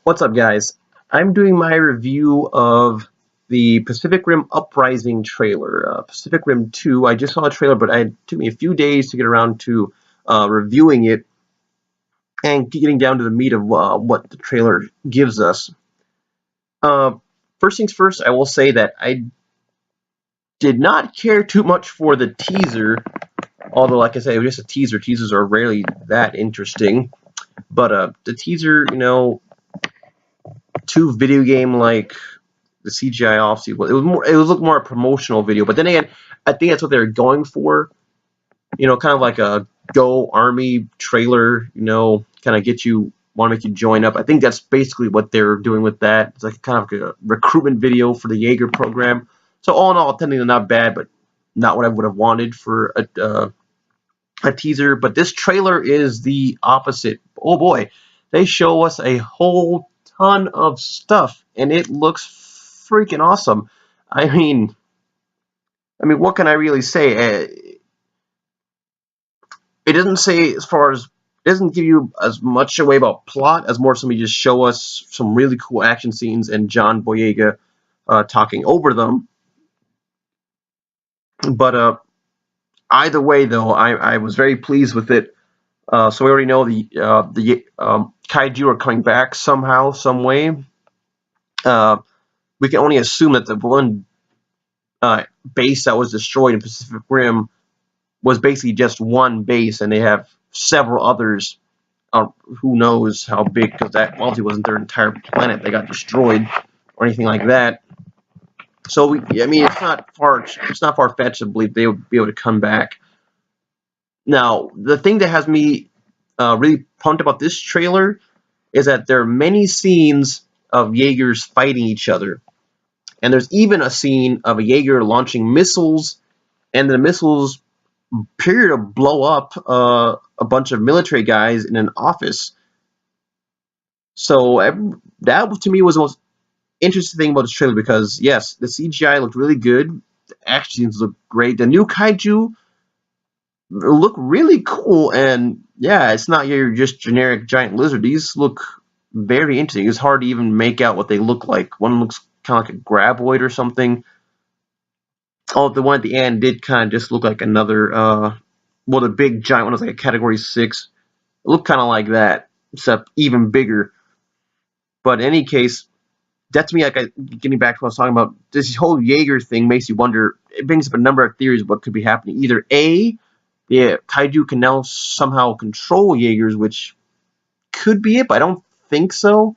What's up, guys? I'm doing my review of the Pacific Rim Uprising trailer. Pacific Rim 2, I just saw the trailer, but it took me a few days to get around to reviewing it and getting down to the meat of what the trailer gives us. Uh, First things first, I will say that I did not care too much for the teaser, although, like I said, it was just a teaser. Teasers are rarely that interesting. But the teaser, too video game like. The CGI obviously it looked more a promotional video, but then again, I think that's what they're going for. Kind of like a Go Army trailer. Kind of want to make you join up. I think that's basically what they're doing with that. It's like kind of like a recruitment video for the Jaeger program. So all in all, technically not bad, but not what I would have wanted for a teaser. But this trailer is the opposite. Oh boy, they show us a whole ton of stuff, and it looks freaking awesome. I mean, what can I really say? It doesn't say it doesn't give you as much away about plot as more somebody just show us some really cool action scenes and John Boyega talking over them. But either way, though, I was very pleased with it. So we already know the kaiju are coming back somehow, some way. We can only assume that the one base that was destroyed in Pacific Rim was basically just one base, and they have several others. Who knows how big? Because that obviously wasn't their entire planet. They got destroyed or anything like that. So it's not far fetched to believe they would be able to come back. Now, the thing that has me really pumped about this trailer is that there are many scenes of Jaegers fighting each other. And there's even a scene of a Jaeger launching missiles, and the missiles appear to blow up a bunch of military guys in an office. So that, to me, was the most interesting thing about this trailer because, yes, the CGI looked really good. The action scenes looked great. The new kaiju look really cool. And, yeah, it's not your just generic giant lizard. These look very interesting. It's hard to even make out what they look like. One looks kind of like a graboid or something. Oh, the one at the end did kind of just look like another, the big giant one was like a Category 6. It looked kind of like that, except even bigger. But in any case, that to me, getting back to what I was talking about, this whole Jaeger thing makes you wonder. It brings up a number of theories of what could be happening. Either A, the kaiju can now somehow control Jaegers, which could be it, but I don't think so.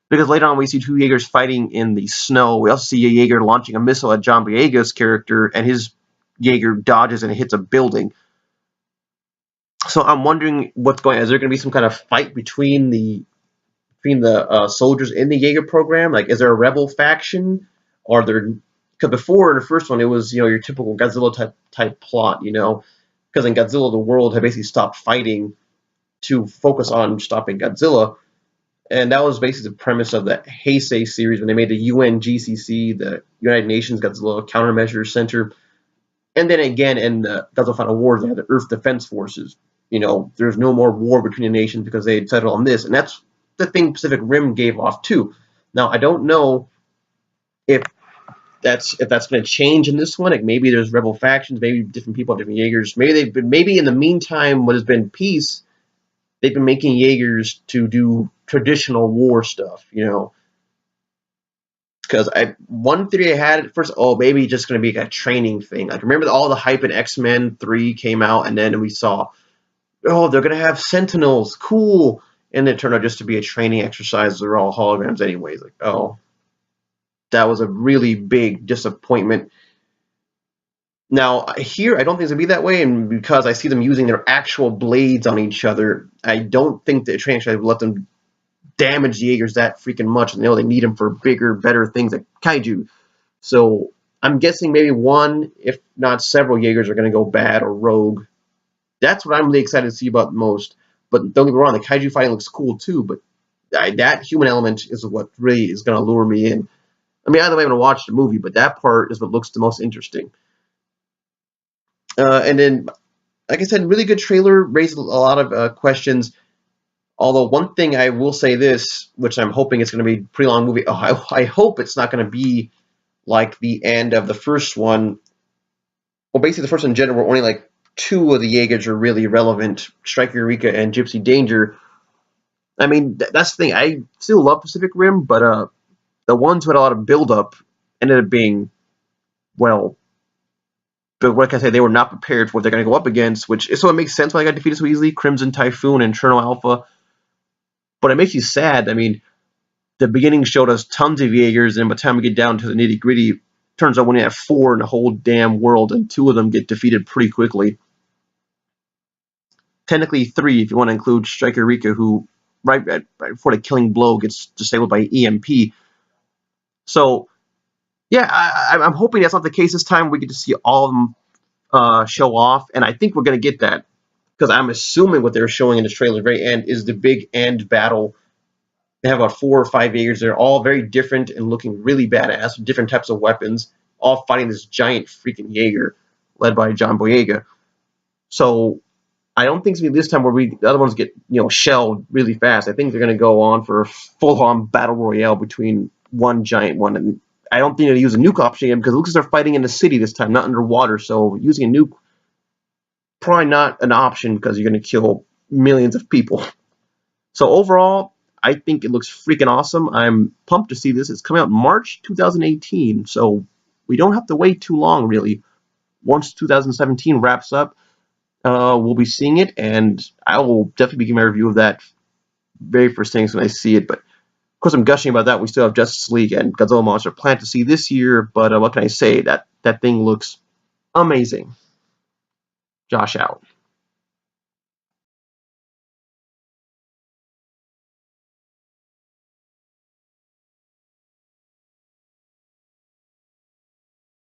Because later on we see two Jaegers fighting in the snow. We also see a Jaeger launching a missile at John Boyega's character, and his Jaeger dodges and hits a building. So I'm wondering what's going on. Is there going to be some kind of fight between the soldiers in the Jaeger program? Like, is there a rebel faction? Or because before in the first one it was your typical Godzilla type plot, because in Godzilla the world had basically stopped fighting to focus on stopping Godzilla. And that was basically the premise of the Heisei series when they made the UNGCC, the United Nations Godzilla Countermeasures Center. And then again in the Godzilla Final Wars, they had the Earth Defense Forces. There's no more war between the nations because they had settled on this. And that's the thing Pacific Rim gave off too. Now, I don't know if that's going to change in this one. Like maybe there's rebel factions, maybe different people have different Jaegers. Maybe in the meantime, what has been peace, they've been making Jaegers to do traditional war stuff, Because one theory I had at first, maybe just going to be like a training thing. Like, remember all the hype in X-Men 3 came out, and then we saw, they're going to have Sentinels, cool. And it turned out just to be a training exercise. They're all holograms anyways. Like, that was a really big disappointment. Now, here, I don't think it's going to be that way, and because I see them using their actual blades on each other, I don't think the training exercise will let them damage the Jaegers that freaking much. And they need them for bigger, better things like kaiju. So I'm guessing maybe one, if not several Jaegers are going to go bad or rogue. That's what I'm really excited to see about most. But don't get me wrong, the kaiju fighting looks cool too, but that human element is what really is going to lure me in. Either way, I'm going to watch the movie, but that part is what looks the most interesting. And then, like I said, really good trailer, raised a lot of questions. Although one thing I will say this, which I'm hoping it's going to be a pretty long movie. Oh, I hope it's not going to be like the end of the first one. Well, basically the first one in general, where only like two of the Jaegers are really relevant, Striker Eureka and Gypsy Danger. I mean, that's the thing. I still love Pacific Rim, but the ones who had a lot of build-up ended up being, well, but like I said, they were not prepared for what they're going to go up against, which so it makes sense why they got defeated so easily. Crimson Typhoon and Eternal Alpha, but it makes you sad. I mean, the beginning showed us tons of Jaegers, and by the time we get down to the nitty gritty, turns out we only have four in the whole damn world, and two of them get defeated pretty quickly. Technically three, if you want to include Striker Rika, who right before the killing blow gets disabled by EMP. So yeah, I'm hoping that's not the case this time. We get to see all of them show off, and I think we're going to get that because I'm assuming what they're showing in this trailer at the very end is the big end battle. They have about 4 or 5 Jaegers. They're all very different and looking really badass with different types of weapons, all fighting this giant freaking Jaeger led by John Boyega. So I don't think it's going to be this time where the other ones get shelled really fast. I think they're going to go on for a full-on battle royale between one giant one, and I don't think they'll use a nuke option again because it looks like they're fighting in the city this time, not underwater. So using a nuke probably not an option because you're going to kill millions of people. So overall, I think it looks freaking awesome. I'm pumped to see this. It's coming out March 2018, so we don't have to wait too long, really. Once 2017 wraps up, we'll be seeing it, and I will definitely be giving my review of that very first things when I see it. But of course, I'm gushing about that. We still have Justice League and Godzilla Monster planned to see this year, but what can I say? That thing looks amazing. Josh out.